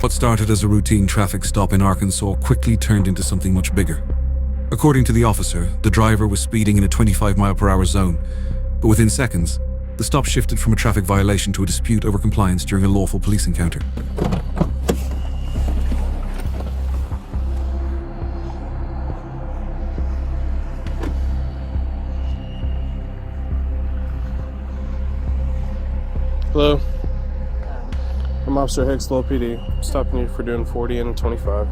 What started as a routine traffic stop in Arkansas quickly turned into something much bigger. According to the officer, the driver was speeding in a 25-mile-per-hour zone, but within seconds, the stop shifted from a traffic violation to a dispute over compliance during a lawful police encounter. Hello? I'm Officer Hicks, Low PD. I'm stopping you for doing 40 and a 25.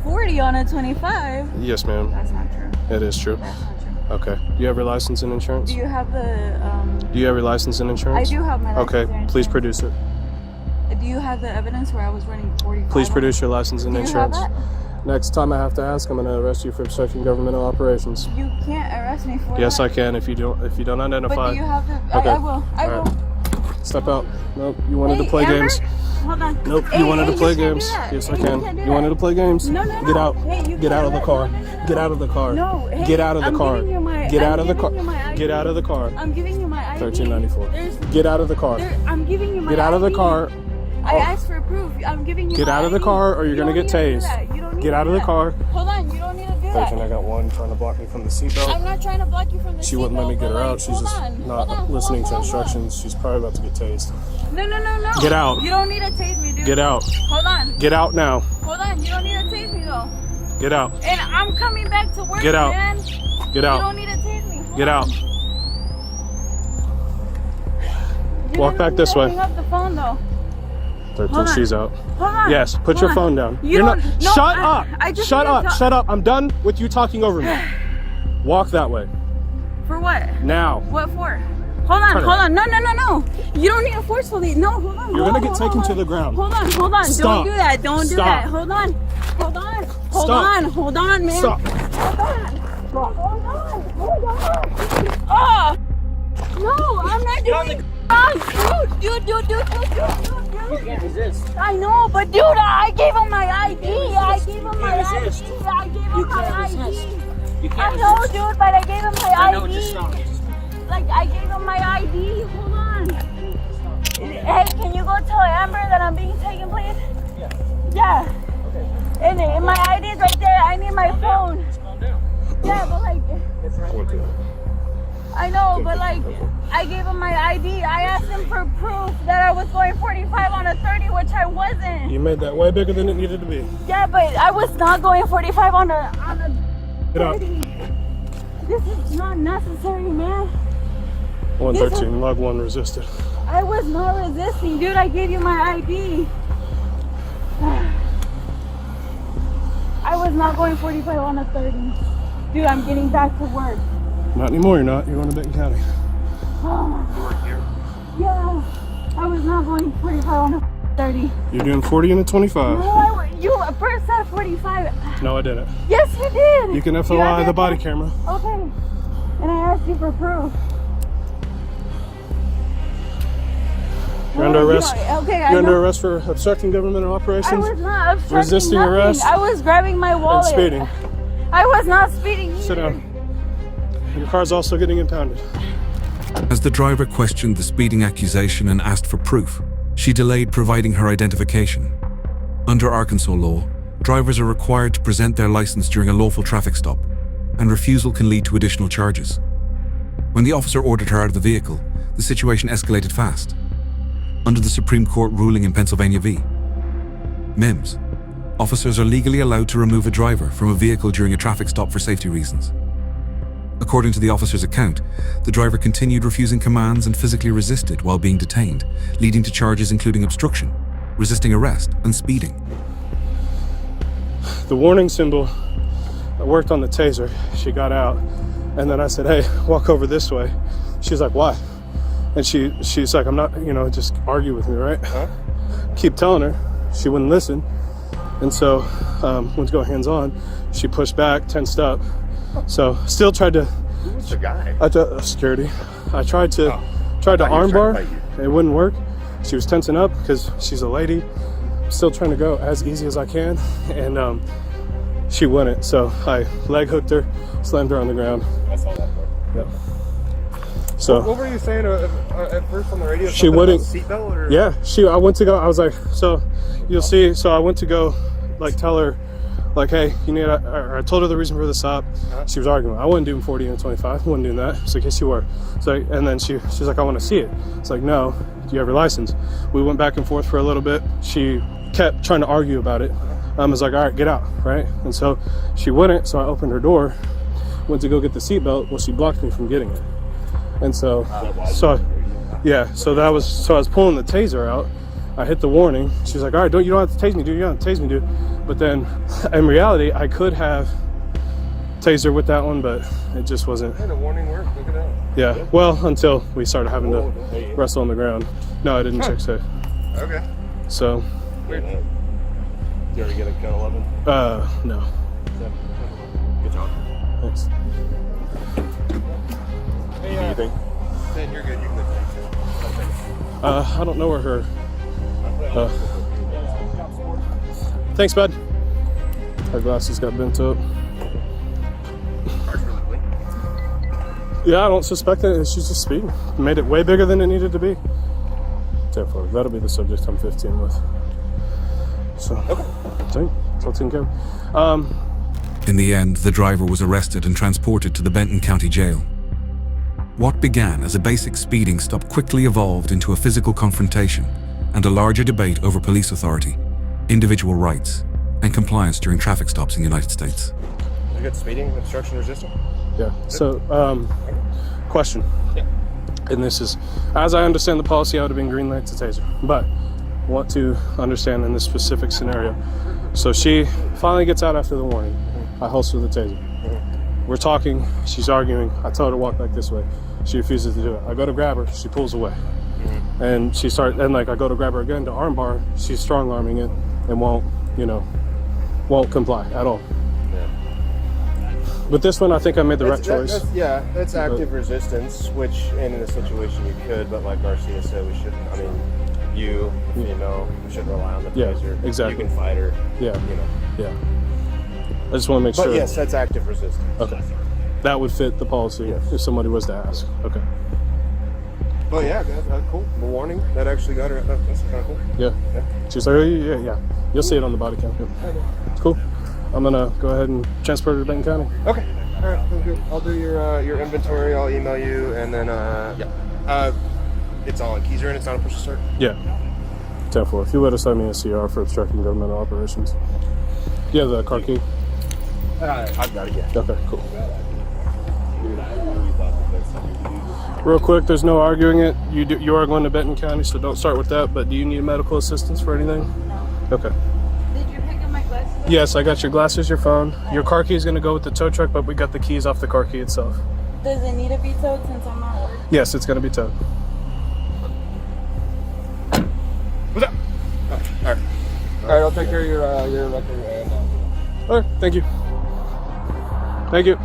40 on a 25? Yes, ma'am. That's not true. It is true. That's not true. Okay. Do you have your license and insurance? Do you have the, Do you have your license and insurance? I do have my license and Okay, insurance. please produce it. Do you have the evidence where I was running 45? Please produce your license and Do you insurance. have that? Next time I have to ask, I'm going to arrest you for obstructing governmental operations. You can't arrest me for that. Yes, I can if you don't identify. But do you have the... Okay. I will. I All will. right. Step out. Nope, you wanted to play Amber? games. Hold on. Nope, Hey, you wanted to play you can't games. do that. Yes, I Hey, can. you can't do You wanted that. to play games? No, no, no. Get out. Hey, you Get can't out of do the that. car. No, no, no, no. Get out of the car. No, hey, Get out of the I'm car. giving you my- Get I'm out of the car. giving you my ID. Get out of the car. I'm giving you my ID. 1394. Get out of the car. I'm giving you my Get out of the ID. car. I asked for proof. I'm giving you Get my out of the ID. car or you're You going to don't get need to do tased. that. You don't need Get to out do of the that. car. Hold on, you don't need to do that. 13, I got one trying to block me from the I'm seatbelt. not trying to block you from the She wouldn't let me seatbelt, get her but, out. like, She's hold just on, not hold on, listening to hold on. instructions. She's probably about to get tased. No, no, no, no. Get out. You don't need to tase me, dude. Get out. Hold on. Get out now. Hold on. You don't need to tase me, though. Get out. And I'm coming back to work, Get out. man. Get You out. don't need to tase me. Hold Get on. out. You Walk didn't back need this to way. hang up the phone, though. 13, Hold on. she's out. Hold on. Yes, put Hold your on. phone down. You You're not. don't- no, Shut I up. just Shut need to up. talk- Shut up. I'm done with you talking over me. Walk that way. For what? Now. What for? Hold on, Turn hold around. on. No, no, no, no. You don't need to forcefully. No, hold on. You're hold gonna on, get hold taken on, to the ground. Hold on, hold on. Stop. Don't do that. Don't do Stop. that. Hold on. Hold on. Hold Stop. on. Hold on, man. Stop. Hold on. Hold on. Hold on. Oh. No, I'm not doing it. Oh, dude. You can't resist. I know, but dude, I gave him my ID. I gave him my ID. resist. I gave him You my can't ID. resist. You I can't know, resist. dude, but I gave him my I know, ID. just stop. Like, I gave him my ID. Hold on. Hey, can you go tell Amber that I'm being taken, please? Yeah. And my ID is right there. I need my phone. Just calm down. Yeah, but like, It's right here. I know, but like, I gave him my ID. I asked him for proof that I was going 45 on a 30, which I wasn't. You made that way bigger than it needed to be. Yeah, but I was not going 45 on a Get out. 30. This is not necessary, man. 113, log 1 resisted. I was not resisting, dude. I gave you my ID. I was not going 45 on a 30. Dude, I'm getting back to work. Not anymore, you're not. You're going to Benton County. Oh, yeah, I was not going 45 on a 30. You're doing 40 and a 25. No, you first said 45. No, I didn't. Yes, you did. You can have FOI the that body back? camera. Okay. And I asked you for proof. You're under arrest. Okay, I You're under know. arrest for obstructing governmental I operations. was not obstructing Resisting nothing. arrest I was grabbing my and wallet. speeding. I was not speeding either. Sit down. Your car's also getting impounded. As the driver questioned the speeding accusation and asked for proof, she delayed providing her identification. Under Arkansas law, drivers are required to present their license during a lawful traffic stop, and refusal can lead to additional charges. When the officer ordered her out of the vehicle, the situation escalated fast. Under the Supreme Court ruling in Pennsylvania v. Mims, officers are legally allowed to remove a driver from a vehicle during a traffic stop for safety reasons. According to the officer's account, the driver continued refusing commands and physically resisted while being detained, leading to charges including obstruction, resisting arrest, and speeding. The warning symbol, I worked on the taser. She got out, and then I said, hey, walk over this way. She's like, why? And she's like, I'm not, just argue with me, right? Huh? Keep telling her. She wouldn't listen. And so, went to go hands-on. She pushed back, tensed up. So, still tried to... Who's the guy? Security. I tried to armbar. It wouldn't work. She was tensing up because she's a lady. Still trying to go as easy as I can, and she wouldn't. So I leg hooked her, slammed her on the ground. I saw that part. Yep. So What were you saying at first on the radio? She wouldn't. Seatbelt or? Yeah, I went to go. I was like, so you'll see. So I went to go, like, tell her, like, hey, you need. I told her the reason for the stop. She was arguing. I wasn't doing 40 and 25. I wasn't doing that. It's like, yes, you were. So, and then she's like, I want to see it. It's like, no. Do you have your license? We went back and forth for a little bit. She kept trying to argue about it. I was like, all right, get out, right? And so she wouldn't. So I opened her door, went to go get the seatbelt. Well, she blocked me from getting it. And so yeah. So I was pulling the taser out. I hit the warning. She's like, all right, you don't have to tase me, dude. You don't have to tase me, dude. But then, in reality, I could have taser with that one, but it just wasn't. Hey, the warning worked. Look at that. Yeah. Well, until we started having to wrestle on the ground. No, I didn't check safe. Okay. So. Weird. Did you already get a count 11? No. Good job. Thanks. Hey, What do you think? Ben, you're good. You're good. I don't know where her. Thanks, bud. Her glasses got bent up. Car's really clean. Yeah, I don't suspect that she's just speeding. Made it way bigger than it needed to be. Therefore, that'll be the subject I'm 15 with. So, okay. It's all taken care of. In the end, the driver was arrested and transported to the Benton County Jail. What began as a basic speeding stop quickly evolved into a physical confrontation and a larger debate over police authority, individual rights, and compliance during traffic stops in the United States. You good speeding, obstruction resistant? Yeah. So, question. Yeah. And this is, as I understand the policy, I would have been green light to taser. But want to understand in this specific scenario. So she finally gets out after the warning. I holster the taser. We're talking. She's arguing. I tell her to walk back this way. She refuses to do it. I go to grab her. She pulls away. And she starts. And like I go to grab her again to armbar. She's strong arming it and won't comply at all. But this one, I think I made the right choice. That's active resistance, which in a situation you could, but like Garcia said, we shouldn't. I mean, you know, we shouldn't rely on the taser. Exactly. You can fight her. Yeah. You know. Yeah. I just want to make sure. But yes, that's active resistance. Okay. That would fit the policy if somebody was to ask. Okay. But yeah, that's cool. The warning that actually got her. That's kind of cool. Yeah. She's like, oh, yeah. You'll see it on the body cam. It's cool. I'm gonna go ahead and transfer her to Benton County. Okay. All right. Good. I'll do your inventory. I'll email you, and then it's all in keys, and it's not a push to start. Yeah. 10-4. If you would have sent me a CR for obstructing governmental operations. You have the car key? I've got it. Yeah. Okay. Cool. Real quick, there's no arguing it. You are going to Benton County, so don't start with that. But do you need medical assistance for anything? No. Okay. Did you pick up my glasses? Yes, I got your glasses, your phone. Your car key is going to go with the tow truck, but we got the keys off the car key itself. Does it need to be towed since I'm not working? Yes, it's going to be towed. What's up? All right. All right. I'll take care of your record. All right. Thank you. Thank you.